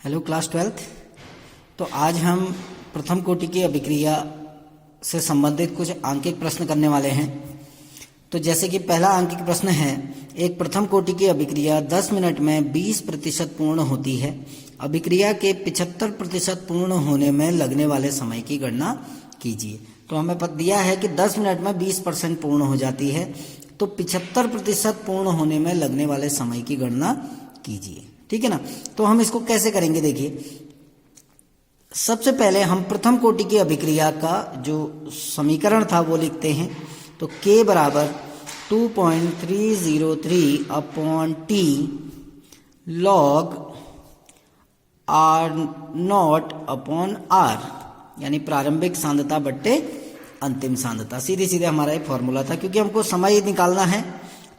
Hello class 12th। तो आज हम प्रथम कोटि की अभिक्रिया से संबंधित कुछ आंकिक प्रश्न करने वाले हैं। तो जैसे कि पहला आंकिक प्रश्न है, एक प्रथम कोटि की अभिक्रिया 10 मिनट में 20% पूर्ण होती है। अभिक्रिया के 75% पूर्ण होने में लगने वाले समय की गणना कीजिए। तो हमें पता दिया है कि 10 मिनट में 20% पूर्ण हो जाती है, तो 75% पूर्ण होने में लगने वाले समय की गणना कीजिए। ठीक है ना। तो हम इसको कैसे करेंगे, देखिए सबसे पहले हम प्रथम कोटि की अभिक्रिया का जो समीकरण था वो लिखते हैं। तो K बराबर 2.303 upon T log R0 upon R, यानी प्रारंभिक सांद्रता बट्टे अंतिम सांद्रता। सीधे सीधे हमारा ये फॉर्मूला था। क्योंकि हमको समय निकालना है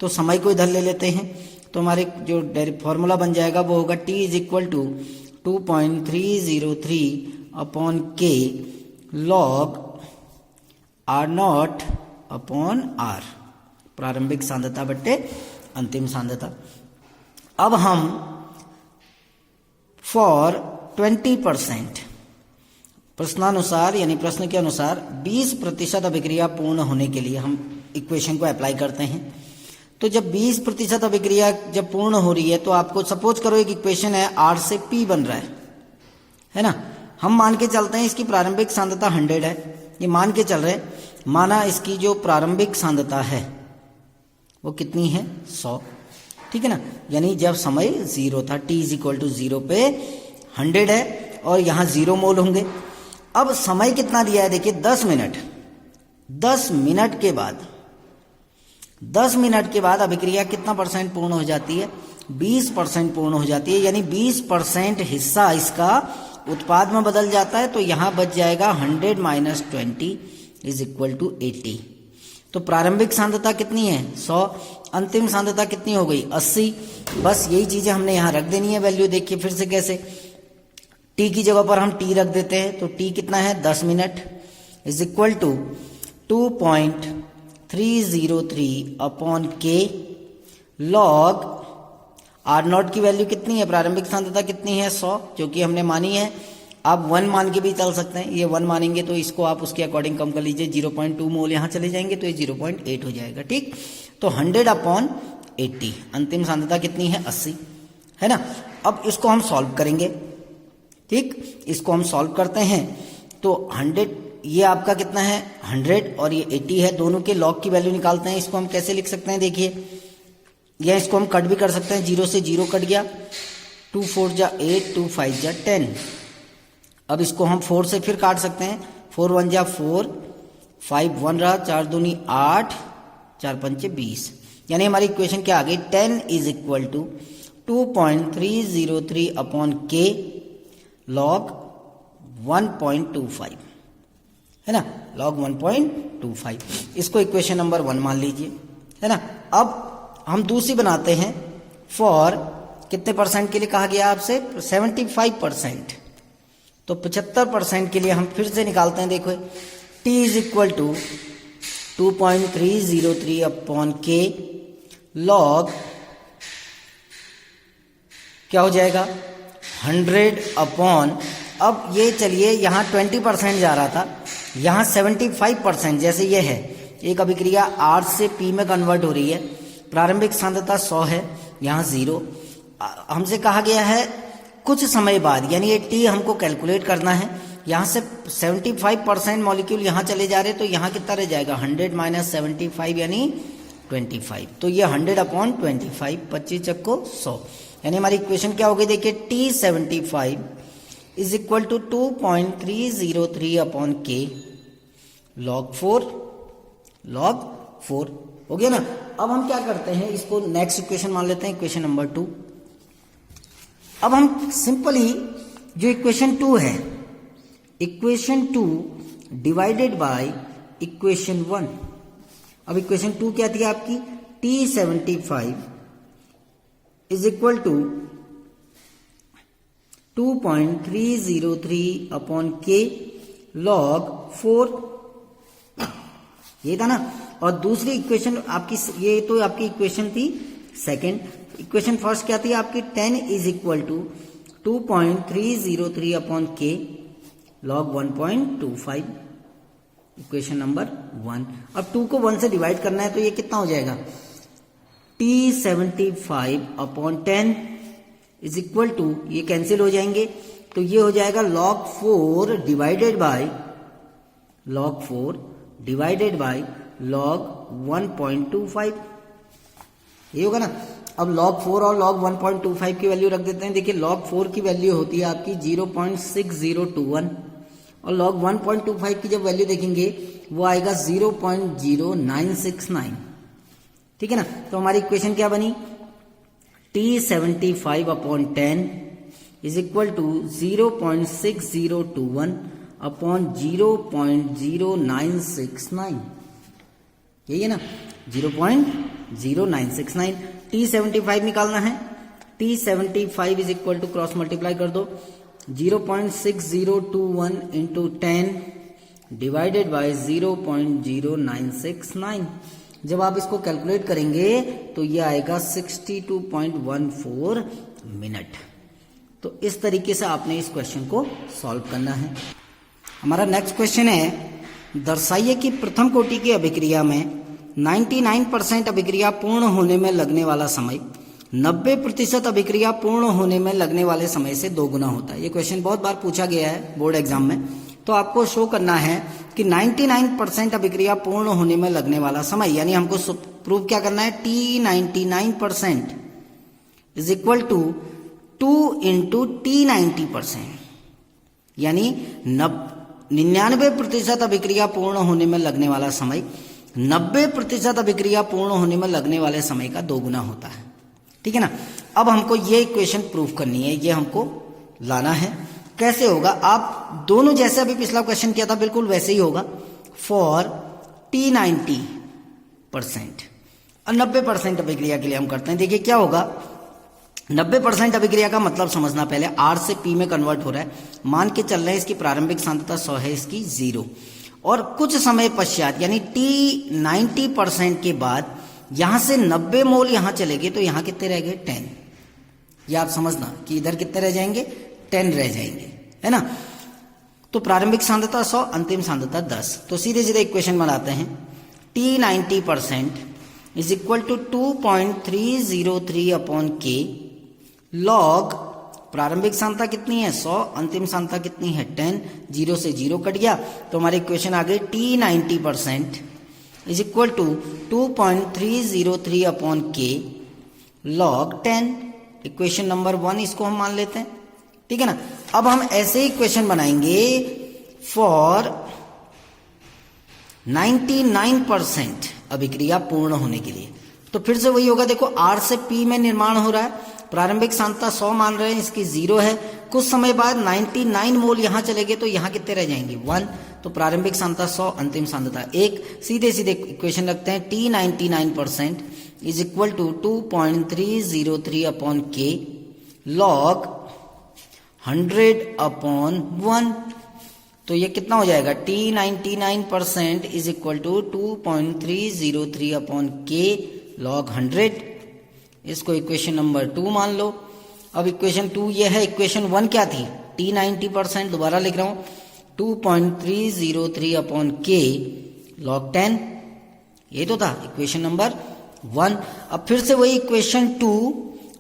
तो समय को इधर ले लेते हैं। तो हमारे जो फॉर्मूला बन जाएगा वो होगा T is equal to 2.303 upon K log R0 upon R, प्रारंभिक सांद्रता बट्टे अंतिम सांद्रता। अब हम फॉर 20% प्रश्नानुसार यानी प्रश्न के अनुसार 20% अभिक्रिया पूर्ण होने के लिए हम इक्वेशन को अप्लाई करते हैं। तो जब 20% अभिक्रिया जब पूर्ण हो रही है तो आपको सपोज करो एक इक्वेशन है, R से P बन रहा है ना। हम मान के चलते हैं इसकी प्रारंभिक सांद्रता 100 है, ये मान के चल रहे हैं। माना इसकी जो प्रारंभिक सांद्रता है वो कितनी है, 100। ठीक है ना। यानी जब समय 0 था, T इज इक्वल टू 0 पे 100 है और यहाँ 0 मोल होंगे। अब समय कितना दिया है, देखिए 10 मिनट। 10 मिनट के बाद अभिक्रिया कितना परसेंट पूर्ण हो जाती है, 20% पूर्ण हो जाती है। यानी 20% हिस्सा इसका उत्पाद में बदल जाता है। तो यहां बच जाएगा 100 माइनस 20 इज इक्वल टू 80। तो प्रारंभिक सांद्रता कितनी है, 100। अंतिम सांद्रता कितनी हो गई, 80। बस यही चीजें हमने यहां रख देनी है। वैल्यू देखिए फिर से कैसे, टी की जगह पर हम टी रख देते हैं। तो टी कितना है, 10 minute is equal to 2.303 upon K log R0 की वैल्यू कितनी है, प्रारंभिक सांद्रता कितनी है, 100, जो कि हमने मानी है। आप 1 मान के भी चल सकते हैं। ये 1 मानेंगे तो इसको आप उसके अकॉर्डिंग कम कर लीजिए। 0.2 मोल यहाँ चले जाएंगे तो ये 0.8 हो जाएगा। ठीक, तो 100 अपॉन 80, अंतिम सांद्रता कितनी है, 80 है ना। अब इसको हम सॉल्व करेंगे। ठीक, इसको हम सॉल्व करते हैं तो 100, ये आपका कितना है 100 और ये 80 है। दोनों के लॉग की वैल्यू निकालते हैं। इसको हम कैसे लिख सकते हैं, देखिए या इसको हम कट भी कर सकते हैं। 0 से 0 कट गया, 2 4 जा 8, 2 5 जा 10। अब इसको हम 4 से फिर काट सकते हैं। 4 1 जा 4, 5 1 रहा, 4 दूनी 8, 4 पंचे 20। यानी हमारी इक्वेशन क्या आ गई, 10 is equal to 2.303 upon K log 1.25 है ना, लॉग 1.25। इसको इक्वेशन नंबर 1 मान लीजिए, है ना। अब हम दूसरी बनाते हैं। फॉर कितने परसेंट के लिए कहा गया आपसे, 75%। तो 75% के लिए हम फिर से निकालते हैं। देखो T is equal to 2.303 upon K log क्या हो जाएगा, 100 अपॉन, अब ये चलिए यहाँ 20% जा रहा था, यहाँ 75%। जैसे ये है एक अभिक्रिया R से P में कन्वर्ट हो रही है, प्रारंभिक सांद्रता 100 है, यहाँ 0। हमसे कहा गया है कुछ समय बाद, यानी ये T हमको कैलकुलेट करना है। यहाँ से 75% मॉलिक्यूल यहाँ चले जा रहे, तो यहाँ कितना रह जाएगा, 100 माइनस 75 यानी 25। तो ये 100 अपॉन 25, 25 चक्को 100। यानी हमारी इक्वेशन क्या हो गई, देखिए T75 is equal to 2.303 upon K log 4 हो गया ना। अब हम क्या करते हैं, इसको नेक्स्ट इक्वेशन मान लेते हैं, इक्वेशन नंबर 2। अब हम सिंपली जो इक्वेशन 2 है, इक्वेशन 2 डिवाइडेड बाय इक्वेशन 1। अब इक्वेशन 2 क्या थी आपकी, T75 is equal to 2.303 upon K log 4, ये था ना। और दूसरी इक्वेशन आपकी, ये तो आपकी इक्वेशन थी सेकंड। इक्वेशन फर्स्ट क्या थी आपकी, 10 इज इक्वल टू 2.303 अपॉन के log 1.25, इक्वेशन नंबर 1। अब 2 को 1 से डिवाइड करना है तो ये कितना हो जाएगा, T75 upon 10 is equal to, ये कैंसिल हो जाएंगे तो ये हो जाएगा log 4 डिवाइडेड बाय log 1.25, ये होगा ना। अब log 4 और log 1.25 की वैल्यू रख देते हैं। देखिए log 4 की वैल्यू होती है आपकी 0.6021 और log 1.25 की जब वैल्यू देखेंगे वो आएगा 0.0969, ठीक है ना। तो हमारी इक्वेशन क्या बनी, T75 upon 10 is equal to 0.6021 upon 0.0969, यही है ना, 0.0969। T75 निकालना है, T75 is equal to cross multiply कर दो, 0.6021 इंटू 10 डिवाइडेड बाय 0.0969। जब आप इसको कैलकुलेट करेंगे तो ये आएगा 62.14 मिनट। तो इस तरीके से आपने इस क्वेश्चन को सॉल्व करना है। हमारा नेक्स्ट क्वेश्चन है, दर्शाइए कि प्रथम कोटि की अभिक्रिया में 99% अभिक्रिया पूर्ण होने में लगने वाला समय 90% अभिक्रिया पूर्ण होने में लगने वाले समय से 2 गुना होता है। ये क्वेश्चन बहुत बार पूछा गया है बोर्ड एग्जाम में। तो आपको शो करना है कि 99% अभिक्रिया पूर्ण होने में लगने वाला समय, यानी हमको प्रूव क्या करना है, T99% is equal to 2 into T90%, यानी 99% अभिक्रिया पूर्ण होने में लगने वाला समय 90% अभिक्रिया पूर्ण होने में लगने वाले समय का 2 गुना होता है, ठीक है ना। अब हमको ये इक्वेशन प्रूव करनी है, ये हमको लाना है। कैसे होगा, आप दोनों जैसे अभी पिछला क्वेश्चन किया था बिल्कुल वैसे ही होगा। फॉर T90% और 90% अभिक्रिया के लिए हम करते हैं। देखिए क्या होगा, 90% अभिक्रिया का मतलब समझना पहले, R से P में कन्वर्ट हो रहा है। मान के चल रहे हैं इसकी प्रारंभिक सांद्रता 100 है, इसकी 0, और कुछ समय पश्चात यानी T90% के बाद यहां से 90 मोल यहां चले गए तो यहां कितने रह गए, 10। ये आप समझना कि इधर कितने रह जाएंगे, 10 रह जाएंगे, है ना। तो प्रारंभिक सांद्रता 100, अंतिम सांद्रता 10। तो सीधे सीधे इक्वेशन बनाते हैं, T90% is equal to 2.303 upon K log, प्रारंभिक सांद्रता कितनी है 100, अंतिम सांद्रता कितनी है 10, 0 से 0 कट गया तो हमारी इक्वेशन आ गई T90% is equal to 2.303 upon K log 10। Equation number 1 इसको हम मान लेते हैं, ठीक है ना। अब हम ऐसे ही इक्वेशन बनाएंगे फॉर 99% अभिक्रिया पूर्ण होने के लिए। तो फिर से वही होगा, देखो R से P में निर्माण हो रहा है, प्रारंभिक सांद्रता 100 मान रहे हैं, इसकी 0 है। कुछ समय बाद 99 मोल यहां चले गए तो यहां कितने रह जाएंगे, 1। तो प्रारंभिक सांद्रता 100, अंतिम सांद्रता 1। सीधे सीधे इक्वेशन रखते हैं, T99% is equal to 2.303 upon K log 100 upon 1। तो ये कितना हो जाएगा, T99% is equal to 2.303 upon K log 100। इसको इक्वेशन नंबर 2 मान लो। अब इक्वेशन 2 ये है, इक्वेशन 1 क्या थी, T90%, दोबारा लिख रहा हूं, 2.303 अपॉन के लॉग 10, ये तो था इक्वेशन नंबर 1। अब फिर से वही इक्वेशन 2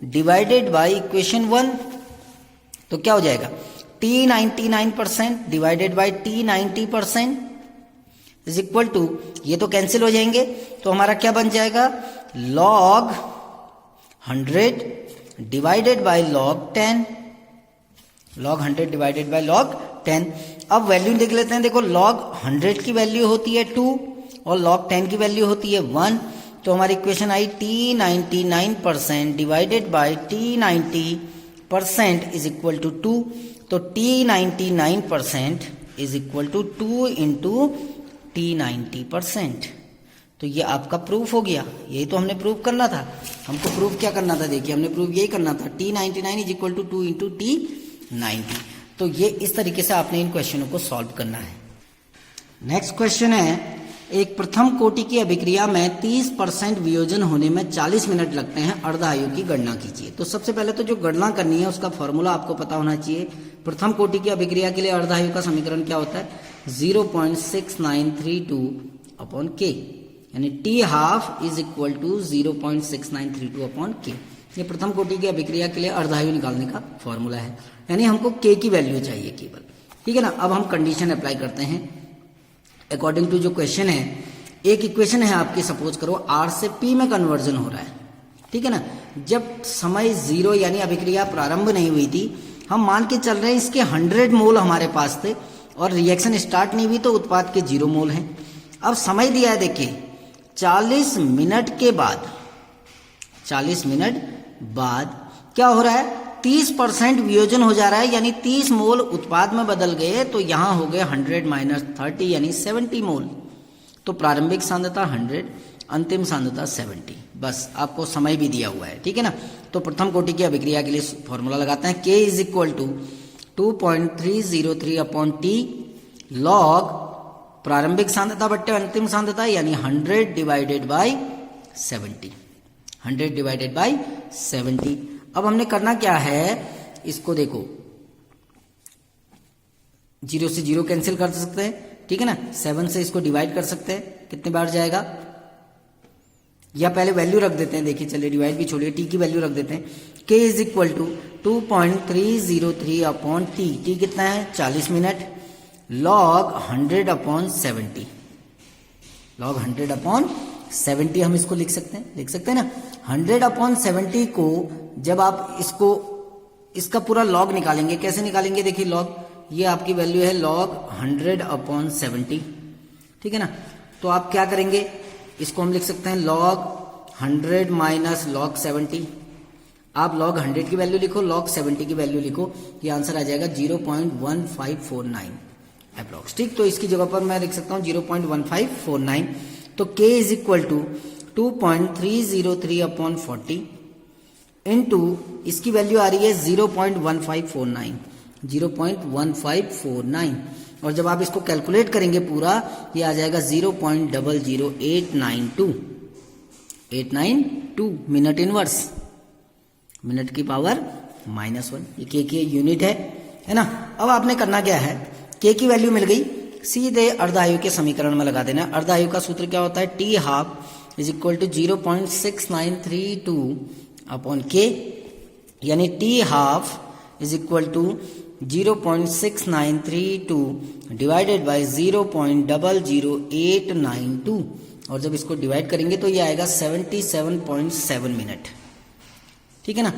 डिवाइडेड बाय इक्वेशन 1, तो क्या हो जाएगा, T99% divided by T90% is equal to, ये तो कैंसिल हो जाएंगे तो हमारा क्या बन जाएगा, log 100 divided by log 10, log 100 divided by log 10। अब वैल्यू लिख लेते हैं, देखो लॉग 100 की वैल्यू होती है 2 और लॉग 10 की वैल्यू होती है 1। तो हमारी इक्वेशन आई T99% divided by T90% is equal to 2। तो T99% is equal to 2 into T90%। तो ये आपका प्रूफ हो गया, यही तो हमने प्रूफ करना था। हमको प्रूफ क्या करना था, देखिए हमने प्रूफ यही करना था, T99 is equal to 2 into T90। तो ये इस तरीके से आपने इन क्वेश्चनों को सॉल्व करना है। नेक्स्ट क्वेश्चन है, एक प्रथम कोटि की अभिक्रिया में 30% वियोजन होने में 40 मिनट लगते हैं, अर्धायु की गणना कीजिए। तो सबसे पहले तो जो गणना करनी है उसका फॉर्मूला आपको पता होना चाहिए। प्रथम कोटि की अभिक्रिया के लिए अर्धायु का समीकरण क्या होता है? 0.6932 अपॉन के, यानी T half is equal to 0.6932 upon K. ये प्रथम कोटि की अभिक्रिया के लिए अर्धायु निकालने का फॉर्मूला है, यानी हमको के की वैल्यू चाहिए केवल। ठीक है ना। अब हम कंडीशन अप्लाई करते हैं अकॉर्डिंग टू जो क्वेश्चन है। एक इक्वेशन है आपकी, सपोज करो आर से पी में कन्वर्जन हो रहा है। ठीक है ना। जब समय 0 यानी अभिक्रिया प्रारंभ नहीं हुई थी, हम मान के चल रहे हैं इसके 100 मोल हमारे पास थे और रिएक्शन स्टार्ट नहीं हुई तो उत्पाद के 0 मोल हैं। अब समय दिया है, देखिए 40 मिनट के बाद, 40 मिनट बाद क्या हो रहा है? 30% वियोजन हो जा रहा है, यानी 30 मोल उत्पाद में बदल गए, तो यहां हो गए 100 माइनस 30 यानी 70 मोल। तो प्रारंभिक सांद्रता 100, अंतिम सांद्रता 70। बस आपको समय भी दिया हुआ है। ठीक है ना। तो प्रथम कोटि की अभिक्रिया के लिए फॉर्मूला लगाते हैं, K is equal to 2.303 upon T log प्रारंभिक सांद्रता बट्टे अंतिम सांद्रता, यानी 100 डिवाइडेड बाई 70, 100 डिवाइडेड बाई 70। अब हमने करना क्या है, इसको देखो 0 से 0 कैंसिल कर सकते हैं। ठीक है ना। 7 से इसको डिवाइड कर सकते हैं, कितने बार जाएगा, या पहले वैल्यू रख देते हैं। देखिए चलिए डिवाइड भी छोड़िए, टी की वैल्यू रख देते हैं। K is equal to 2.303 upon T, T कितना है 40 minute, log 100 upon 70, log 100 upon 70 हम इसको लिख सकते हैं ना। 100 अपॉन 70 को जब आप इसका पूरा लॉग निकालेंगे, कैसे निकालेंगे? देखिए लॉग, ये आपकी वैल्यू है लॉग 100 अपॉन 70। ठीक है ना। तो आप क्या करेंगे, इसको हम लिख सकते हैं लॉग 100 माइनस लॉग 70। आप लॉग 100 की वैल्यू लिखो, लॉग 70 की वैल्यू लिखो, ये आंसर आ जाएगा 0.1549 अप्रॉक्स। ठीक, तो इसकी जगह पर मैं लिख सकता हूं 0.1549। तो K is equal to 2.303 upon 40 into इसकी वैल्यू आ रही है 0.1549, 0.1549। और जब आप इसको कैलकुलेट करेंगे पूरा, ये आ जाएगा 0.00892 मिनट इनवर्स, मिनट की पावर -1। ये के की यूनिट है ना। अब आपने करना क्या है, के की वैल्यू मिल गई, सीधे अर्धायु के समीकरण में लगा देना। अर्धायु का सूत्र क्या होता है? T half is equal to 0.6932 upon K, यानी T half is equal to 0.6932 divided by 0.00892। और जब इसको डिवाइड करेंगे तो ये आएगा 77.7 मिनट। ठीक है ना।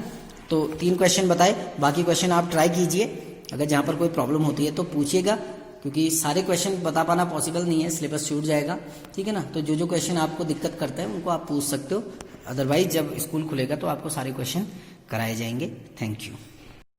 तो 3 क्वेश्चन बताए, बाकी क्वेश्चन आप ट्राई कीजिए। अगर जहां पर कोई प्रॉब्लम होती है तो पूछिएगा, क्योंकि सारे क्वेश्चन बता पाना पॉसिबल नहीं है, सिलेबस छूट जाएगा। ठीक है ना। तो जो क्वेश्चन आपको दिक्कत करता है उनको आप पूछ सकते हो, अदरवाइज जब स्कूल खुलेगा तो आपको सारे क्वेश्चन कराए जाएंगे। Thank you.